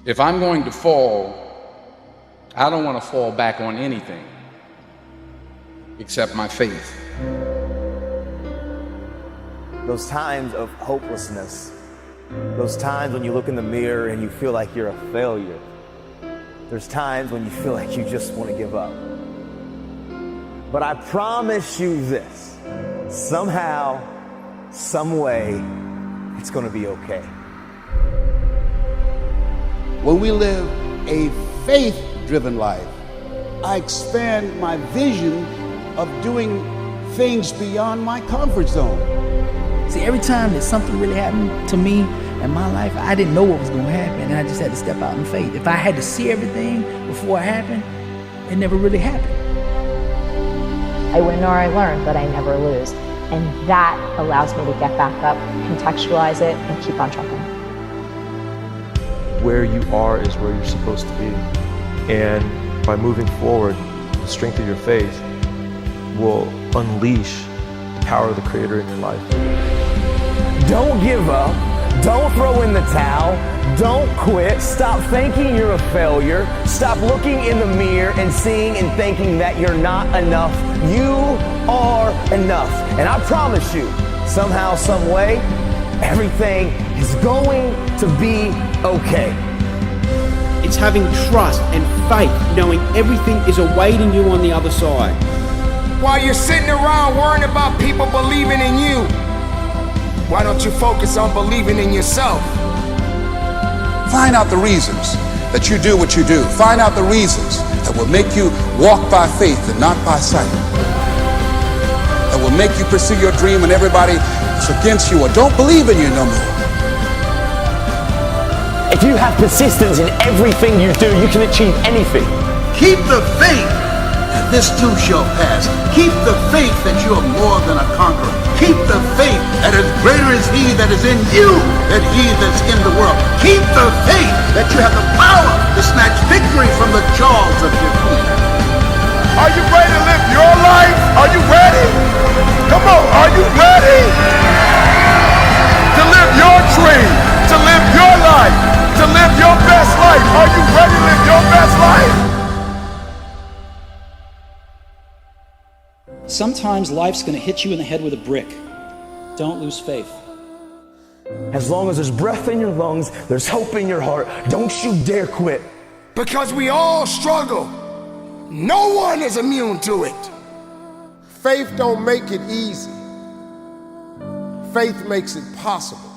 If I'm going to fall, I don't want to fall back on anything except my faith. Those times of hopelessness, those times when you look in the mirror and you feel like you're a failure. There's times when you feel like you just want to give up. But I promise you this, somehow, some way, it's going to be okay. When we live a faith-driven life, I expand my vision of doing things beyond my comfort zone. See, every time that something really happened to me in my life, I didn't know what was going to happen, and I just had to step out in faith. If I had to see everything before it happened, it never really happened. I win or I learn, but I never lose. And that allows me to get back up, contextualize it, and keep on trucking. Where you are is where you're supposed to be. And by moving forward, the strength of your faith will unleash the power of the Creator in your life. Don't give up. Don't throw in the towel. Don't quit. Stop thinking you're a failure. Stop looking in the mirror and seeing and thinking that you're not enough. You are enough. And I promise you, somehow, some way, everything is going to be okay. It's having trust and faith, knowing everything is awaiting you on the other side. While you're sitting around worrying about people believing in you, why don't you focus on believing in yourself? Find out the reasons that you do what you do. Find out the reasons that will make you walk by faith and not by sight. That will make you pursue your dream when everybody is against you or don't believe in you no more. If you have persistence in everything you do, you can achieve anything. Keep the faith that this too shall pass. Keep the faith that you are more than a conqueror. Keep the faith that is greater is he that is in you than he that's in the world. Keep the faith that you have the power to snatch victory from the jaws of defeat. Are you ready to live your life? Are you ready? Come on, are you ready? To live your dream, to live your life, to live your best life. Are you ready to live your best life? Sometimes life's going to hit you in the head with a brick. Don't lose faith. As long as there's breath in your lungs, there's hope in your heart. Don't you dare quit. Because we all struggle. No one is immune to it. Faith don't make it easy. Faith makes it possible.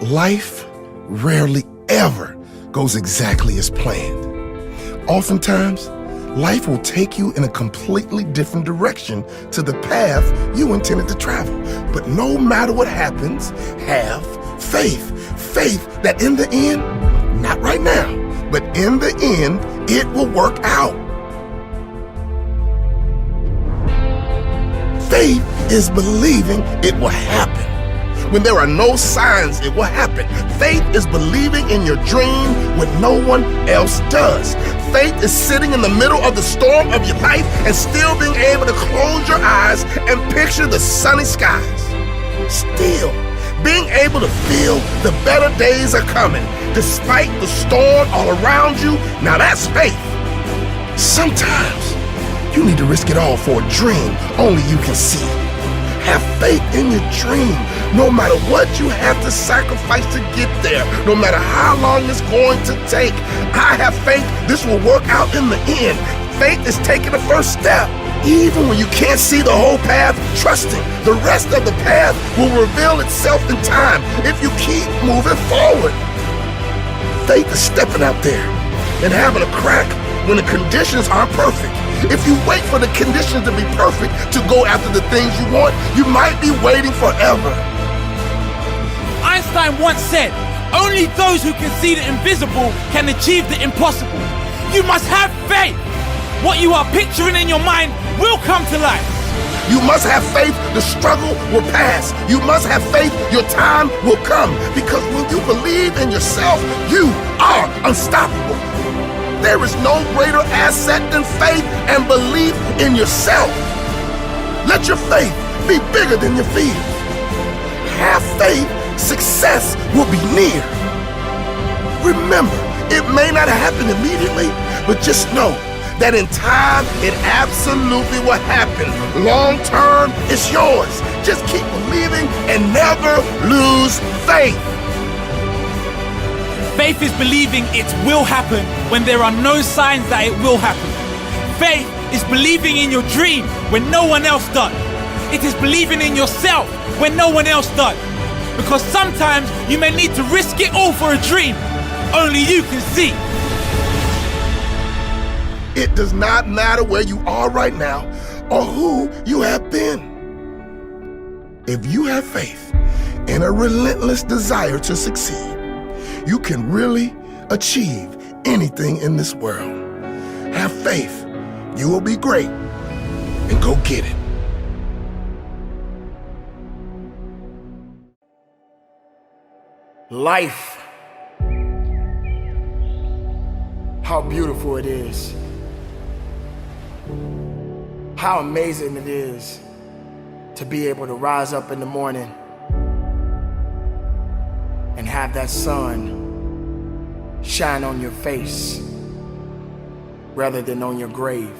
Life rarely ever goes exactly as planned. Oftentimes, life will take you in a completely different direction to the path you intended to travel. But no matter what happens, have faith. Faith that in the end, not right now, but in the end, it will work out. Faith is believing it will happen. When there are no signs, it will happen. Faith is believing in your dream when no one else does. Faith is sitting in the middle of the storm of your life and still being able to close your eyes and picture the sunny skies. Still being able to feel the better days are coming despite the storm all around you. Now that's faith. Sometimes you need to risk it all for a dream only you can see. Have faith in your dream, no matter what you have to sacrifice to get there, no matter how long it's going to take. I have faith this will work out in the end. Faith is taking the first step. Even when you can't see the whole path, trusting the rest of the path will reveal itself in time if you keep moving forward. Faith is stepping out there and having a crack when the conditions aren't perfect. If you wait for the conditions to be perfect to go after the things you want, you might be waiting forever. Einstein once said, only those who can see the invisible can achieve the impossible. You must have faith. What you are picturing in your mind will come to life. You must have faith the struggle will pass. You must have faith your time will come. Because when you believe in yourself, you are unstoppable. There is no greater asset than faith and belief in yourself. Let your faith be bigger than your fears. Have faith, success will be near. Remember, it may not happen immediately, but just know that in time, it absolutely will happen. Long term, it's yours. Just keep believing and never lose faith. Faith is believing it will happen when there are no signs that it will happen. Faith is believing in your dream when no one else does. It is believing in yourself when no one else does. Because sometimes you may need to risk it all for a dream only you can see. It does not matter where you are right now or who you have been. If you have faith and a relentless desire to succeed, you can really achieve anything in this world. Have faith, you will be great, and go get it. Life. How beautiful it is. How amazing it is to be able to rise up in the morning and have that sun shine on your face rather than on your grave.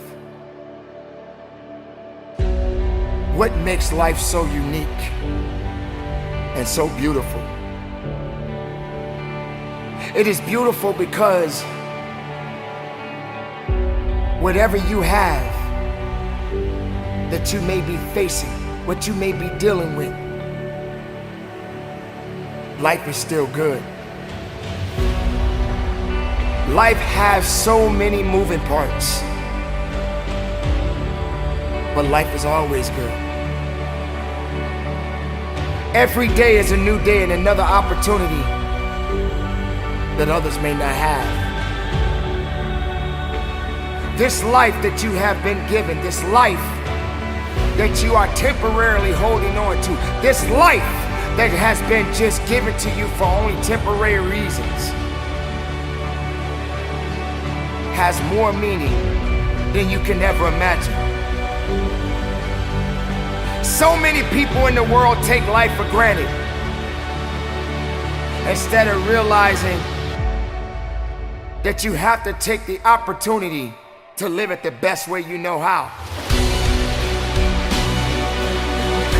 What makes life so unique and so beautiful? It is beautiful because whatever you have that you may be facing, what you may be dealing with, life is still good. Life has so many moving parts, but life is always good. Every day is a new day and another opportunity that others may not have. This life that you have been given, this life that you are temporarily holding on to, this life that has been just given to you for only temporary reasons, has more meaning than you can ever imagine. So many people in the world take life for granted instead of realizing that you have to take the opportunity to live it the best way you know how.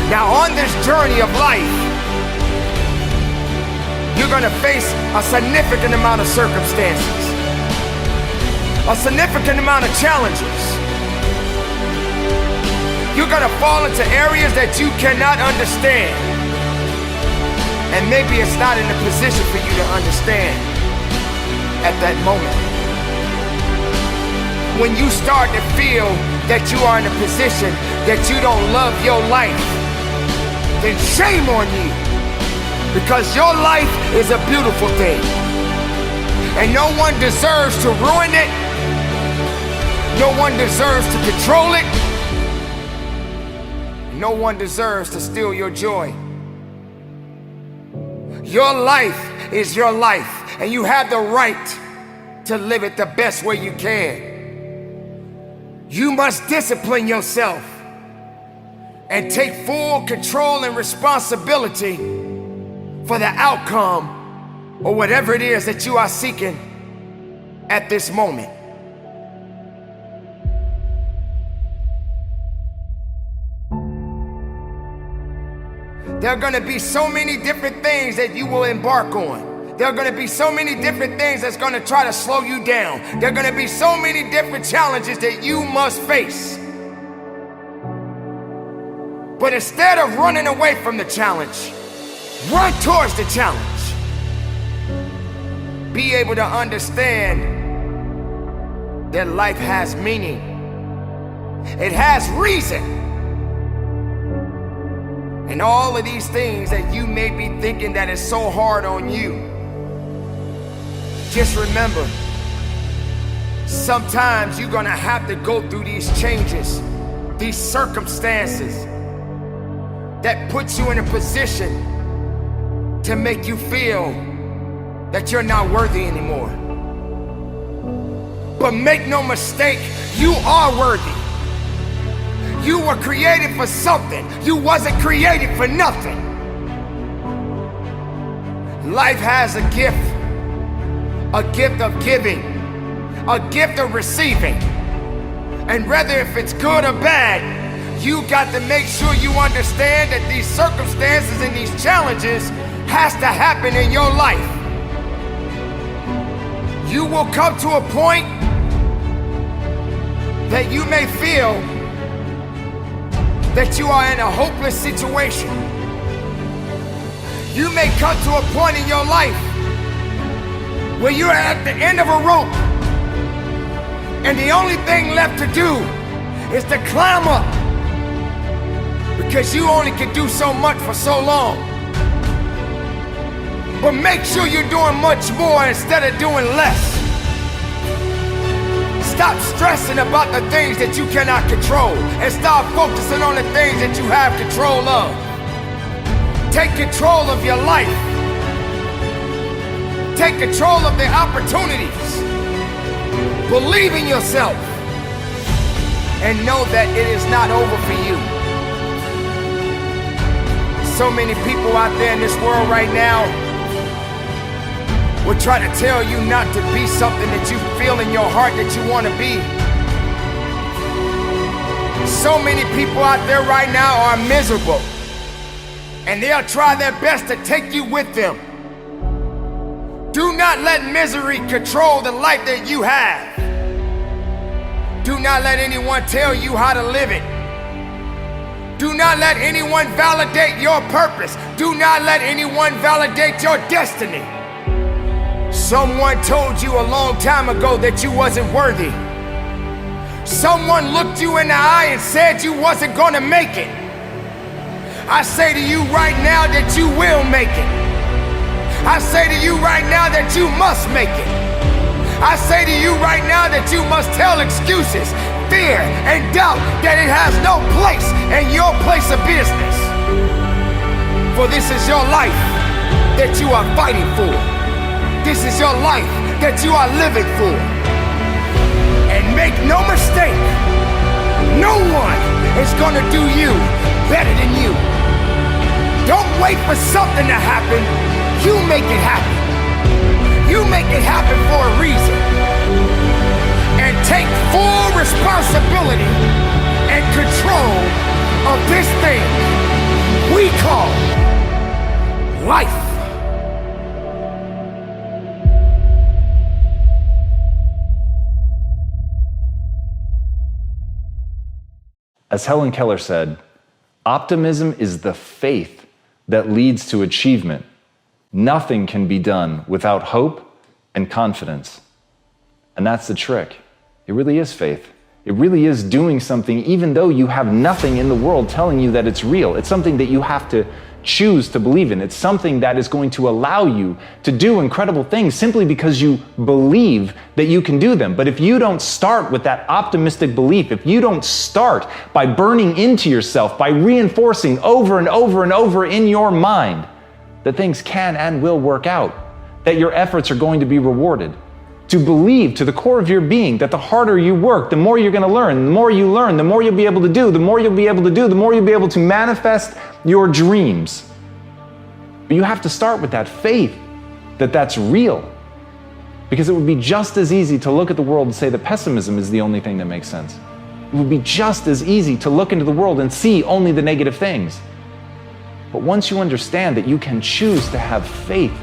Now on this journey of life, you're gonna face a significant amount of circumstances, a significant amount of challenges. You're gonna fall into areas that you cannot understand. And maybe it's not in a position for you to understand at that moment. When you start to feel that you are in a position that you don't love your life, then shame on you. Because your life is a beautiful thing. And no one deserves to ruin it. No one deserves to control it. No one deserves to steal your joy. Your life is your life, and you have the right to live it the best way you can. You must discipline yourself and take full control and responsibility for the outcome or whatever it is that you are seeking at this moment. There are going to be so many different things that you will embark on. There are going to be so many different things that's going to try to slow you down. There are going to be so many different challenges that you must face. But instead of running away from the challenge, run towards the challenge. Be able to understand that life has meaning. It has reason. And all of these things that you may be thinking that is so hard on you, just remember, sometimes you're gonna have to go through these changes, these circumstances that puts you in a position to make you feel that you're not worthy anymore. But make no mistake, you are worthy. You were created for something. You wasn't created for nothing. Life has a gift of giving, a gift of receiving. And whether if it's good or bad, you got to make sure you understand that these circumstances and these challenges has to happen in your life. You will come to a point that you may feel that you are in a hopeless situation. You may come to a point in your life where you're at the end of a rope and the only thing left to do is to climb up, because you only can do so much for so long. But make sure you're doing much more instead of doing less. Stop stressing about the things that you cannot control and start focusing on the things that you have control of. Take control of your life. Take control of the opportunities. Believe in yourself and know that it is not over for you. So many people out there in this world right now will try to tell you not to be something that you feel in your heart that you want to be. So many people out there right now are miserable, and they'll try their best to take you with them. Do not let misery control the life that you have. Do not let anyone tell you how to live it. Do not let anyone validate your purpose. Do not let anyone validate your destiny. Someone told you a long time ago that you wasn't worthy. Someone looked you in the eye and said you wasn't gonna make it. I say to you right now that you will make it. I say to you right now that you must make it. I say to you right now that you must tell excuses, fear, and doubt that it has no place in your place of business. For this is your life that you are fighting for. This is your life that you are living for. And make no mistake, no one is gonna do you better than you. Don't wait for something to happen. You make it happen. You make it happen for a reason. And take full responsibility and control of this thing we call life. As Helen Keller said, optimism is the faith that leads to achievement. Nothing can be done without hope and confidence. And that's the trick. It really is faith. It really is doing something even though you have nothing in the world telling you that it's real. It's something that you have to choose to believe in. It's something that is going to allow you to do incredible things simply because you believe that you can do them. But if you don't start with that optimistic belief, if you don't start by burning into yourself, by reinforcing over and over and over in your mind that things can and will work out, that your efforts are going to be rewarded, to believe to the core of your being that the harder you work, the more you're going to learn. The more you learn, the more you'll be able to do. The more you'll be able to do, the more you'll be able to manifest your dreams. But you have to start with that faith that that's real. Because it would be just as easy to look at the world and say that pessimism is the only thing that makes sense. It would be just as easy to look into the world and see only the negative things. But once you understand that you can choose to have faith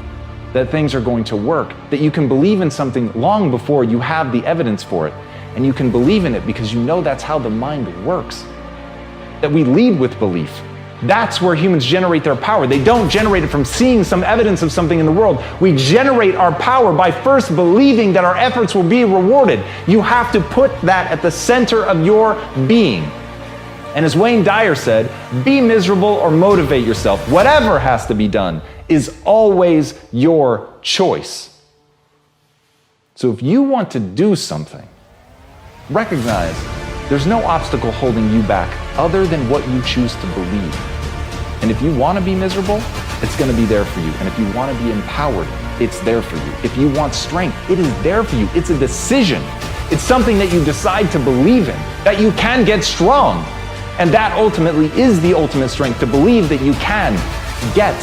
that things are going to work, that you can believe in something long before you have the evidence for it, and you can believe in it because you know that's how the mind works, that we lead with belief. That's where humans generate their power. They don't generate it from seeing some evidence of something in the world. We generate our power by first believing that our efforts will be rewarded. You have to put that at the center of your being. And as Wayne Dyer said, be miserable or motivate yourself. Whatever has to be done is always your choice. So if you want to do something, recognize there's no obstacle holding you back other than what you choose to believe. And if you want to be miserable, it's going to be there for you. And if you want to be empowered, it's there for you. If you want strength, it is there for you. It's a decision. It's something that you decide to believe in, that you can get strong. And that ultimately is the ultimate strength, to believe that you can get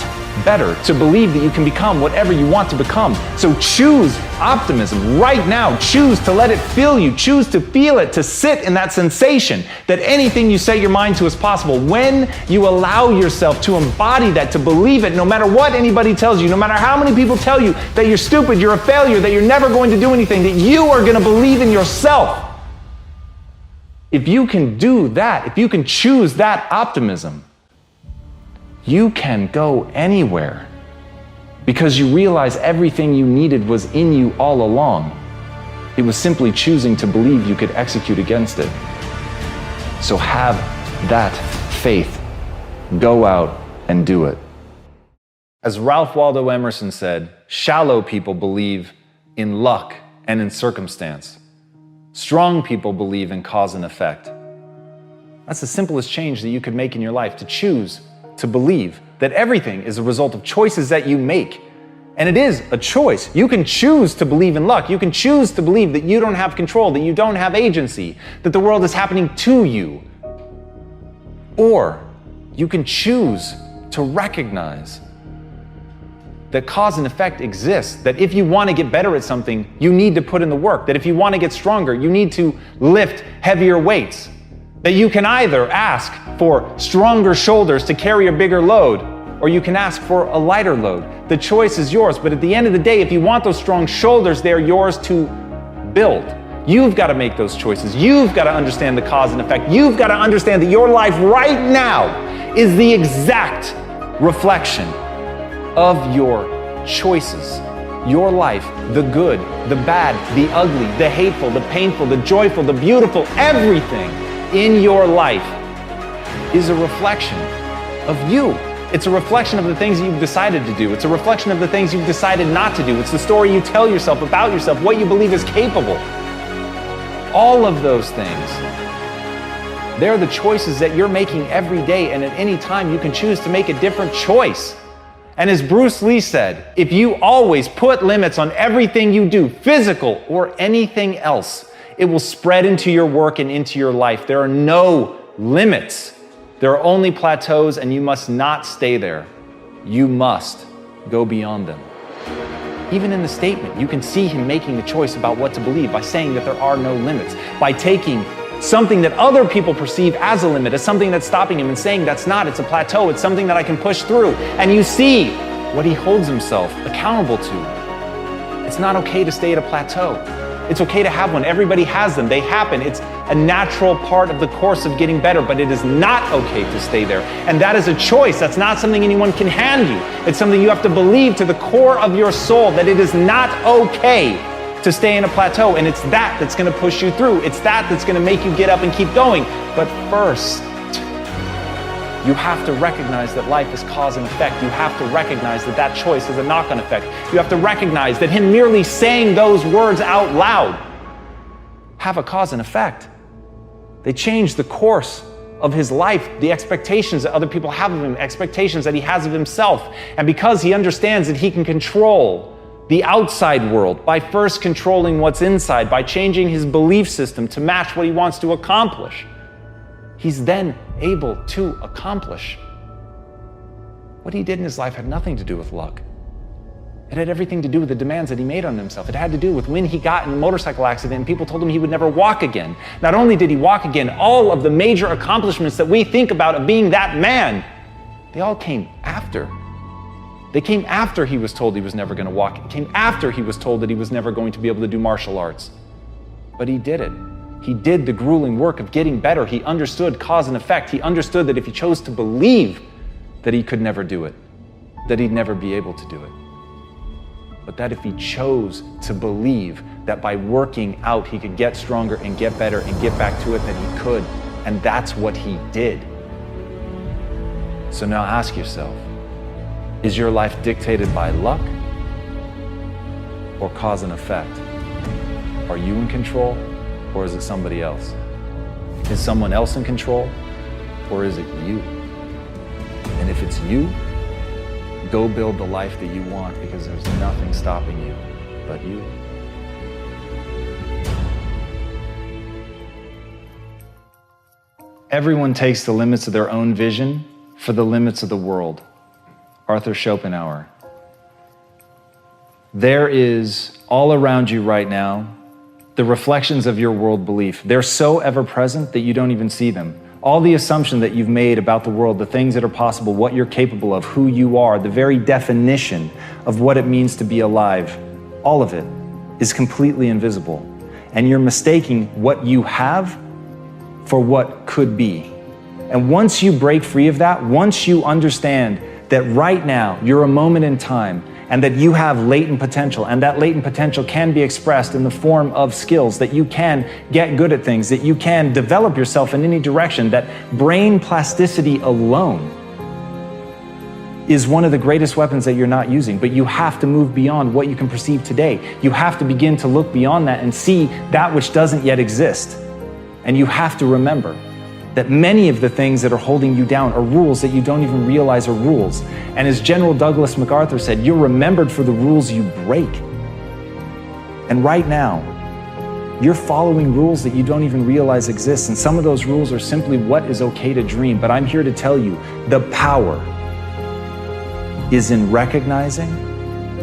better, to believe that you can become whatever you want to become. So choose optimism right now. Choose to let it fill you. Choose to feel it, to sit in that sensation that anything you set your mind to is possible. When you allow yourself to embody that, to believe it, no matter what anybody tells you, no matter how many people tell you that you're stupid, you're a failure, that you're never going to do anything, that you are going to believe in yourself. If you can do that, if you can choose that optimism, you can go anywhere because you realize everything you needed was in you all along. It was simply choosing to believe you could execute against it. So have that faith. Go out and do it. As Ralph Waldo Emerson said, shallow people believe in luck and in circumstance. Strong people believe in cause and effect. That's the simplest change that you could make in your life, to choose to believe that everything is a result of choices that you make. And it is a choice. You can choose to believe in luck. You can choose to believe that you don't have control, that you don't have agency, that the world is happening to you. Or you can choose to recognize that cause and effect exists, that if you want to get better at something, you need to put in the work, that if you want to get stronger, you need to lift heavier weights, that you can either ask for stronger shoulders to carry a bigger load, or you can ask for a lighter load. The choice is yours, but at the end of the day, if you want those strong shoulders, they're yours to build. You've got to make those choices. You've got to understand the cause and effect. You've got to understand that your life right now is the exact reflection of your choices. Your life, the good, the bad, the ugly, the hateful, the painful, the joyful, the beautiful, everything in your life is a reflection of you. It's a reflection of the things you've decided to do. It's a reflection of the things you've decided not to do. It's the story you tell yourself about yourself, what you believe is capable. All of those things, they're the choices that you're making every day, and at any time you can choose to make a different choice. And as Bruce Lee said, if you always put limits on everything you do, physical or anything else, it will spread into your work and into your life. There are no limits. There are only plateaus, and you must not stay there. You must go beyond them. Even in the statement, you can see him making the choice about what to believe by saying that there are no limits, by taking something that other people perceive as a limit, as something that's stopping him, and saying that's not, it's a plateau, it's something that I can push through. And you see what he holds himself accountable to. It's not okay to stay at a plateau. It's okay to have one. Everybody has them. They happen. It's a natural part of the course of getting better, but it is not okay to stay there. And that is a choice. That's not something anyone can hand you. It's something you have to believe to the core of your soul, that it is not okay to stay in a plateau. And it's that that's going to push you through. It's that that's going to make you get up and keep going. But first, you have to recognize that life is cause and effect. You have to recognize that that choice is a knock-on effect. You have to recognize that him merely saying those words out loud have a cause and effect. They change the course of his life, the expectations that other people have of him, expectations that he has of himself. And because he understands that he can control the outside world by first controlling what's inside, by changing his belief system to match what he wants to accomplish, he's then able to accomplish. What he did in his life had nothing to do with luck. It had everything to do with the demands that he made on himself. It had to do with when he got in a motorcycle accident and people told him he would never walk again. Not only did he walk again, all of the major accomplishments that we think about of being that man, they all came after. They came after he was told he was never going to walk. It came after he was told that he was never going to be able to do martial arts. But he did it. He did the grueling work of getting better. He understood cause and effect. He understood that if he chose to believe that he could never do it, that he'd never be able to do it. But that if he chose to believe that by working out he could get stronger and get better and get back to it, that he could. And that's what he did. So now ask yourself, is your life dictated by luck or cause and effect? Are you in control? Or is it somebody else? Is someone else in control? Or is it you? And if it's you, go build the life that you want, because there's nothing stopping you but you. Everyone takes the limits of their own vision for the limits of the world. Arthur Schopenhauer. There is all around you right now the reflections of your world belief. They're so ever present that you don't even see them. All the assumption that you've made about the world, the things that are possible, what you're capable of, who you are, the very definition of what it means to be alive, all of it is completely invisible. And you're mistaking what you have for what could be. And once you break free of that, once you understand that right now you're a moment in time and that you have latent potential, and that latent potential can be expressed in the form of skills, that you can get good at things, that you can develop yourself in any direction, that brain plasticity alone is one of the greatest weapons that you're not using. But you have to move beyond what you can perceive today. You have to begin to look beyond that and see that which doesn't yet exist. And you have to remember that many of the things that are holding you down are rules that you don't even realize are rules. And as General Douglas MacArthur said, you're remembered for the rules you break. And right now, you're following rules that you don't even realize exist. And some of those rules are simply what is okay to dream. But I'm here to tell you, the power is in recognizing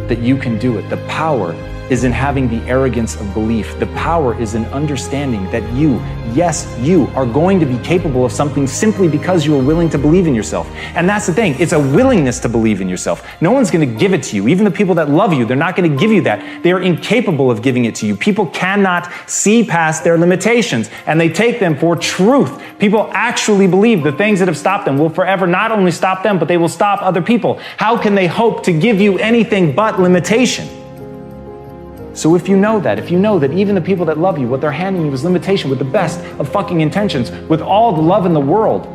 that you can do it. The power is in having the arrogance of belief. The power is in understanding that you, yes, you are going to be capable of something simply because you are willing to believe in yourself. And that's the thing, it's a willingness to believe in yourself. No one's gonna give it to you. Even the people that love you, they're not gonna give you that. They are incapable of giving it to you. People cannot see past their limitations, and they take them for truth. People actually believe the things that have stopped them will forever not only stop them, but they will stop other people. How can they hope to give you anything but limitation? So if you know that even the people that love you, what they're handing you is limitation with the best of fucking intentions, with all the love in the world,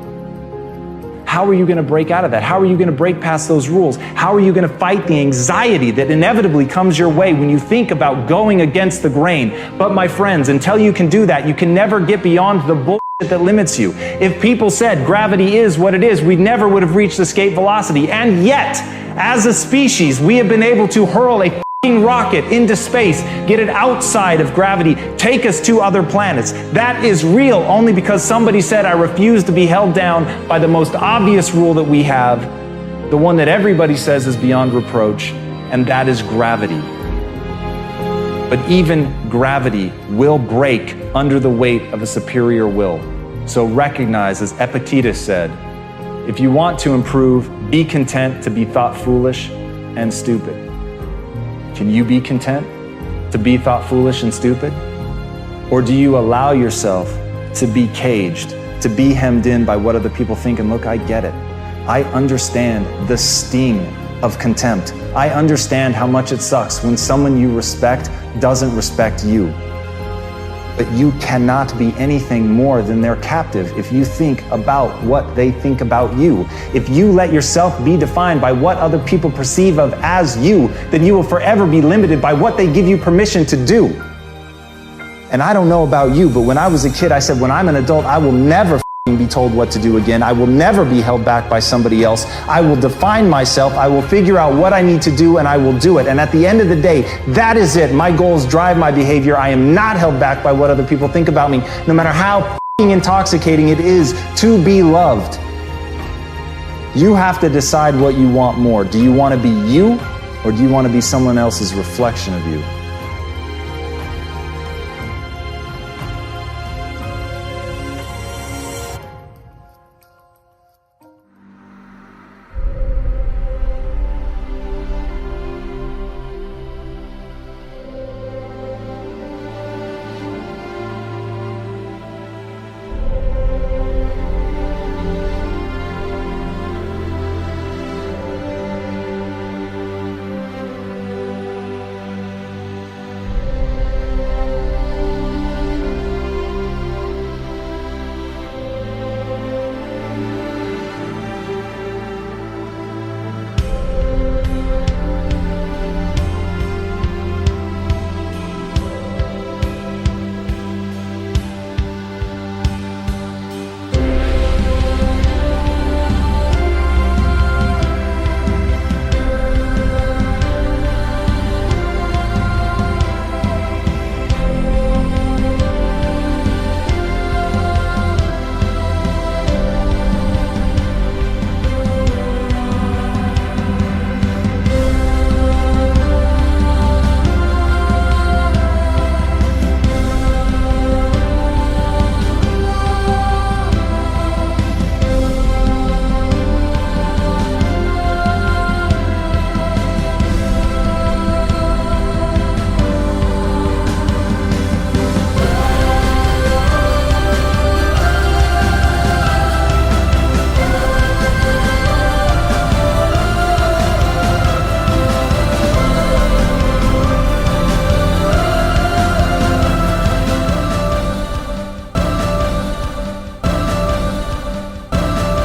how are you gonna break out of that? How are you gonna break past those rules? How are you gonna fight the anxiety that inevitably comes your way when you think about going against the grain? But my friends, until you can do that, you can never get beyond the bullshit that limits you. If people said gravity is what it is, we never would have reached escape velocity. And yet, as a species, we have been able to hurl a rocket into space, get it outside of gravity, take us to other planets. That is real only because somebody said, I refuse to be held down by the most obvious rule that we have, the one that everybody says is beyond reproach, and that is gravity. But even gravity will break under the weight of a superior will. So recognize, as Epictetus said, if you want to improve, be content to be thought foolish and stupid. Can you be content to be thought foolish and stupid? Or do you allow yourself to be caged, to be hemmed in by what other people think? And look, I get it. I understand the sting of contempt. I understand how much it sucks when someone you respect doesn't respect you. But you cannot be anything more than their captive if you think about what they think about you. If you let yourself be defined by what other people perceive of as you, then you will forever be limited by what they give you permission to do. And I don't know about you, but when I was a kid, I said, when I'm an adult, I will never be told what to do again. I will never be held back by somebody else. I will define myself. I will figure out what I need to do, and I will do it. And at the end of the day, that is it. My goals drive my behavior. I am not held back by what other people think about me, no matter how intoxicating it is to be loved. You have to decide what you want more. Do you want to be you, or do you want to be someone else's reflection of you?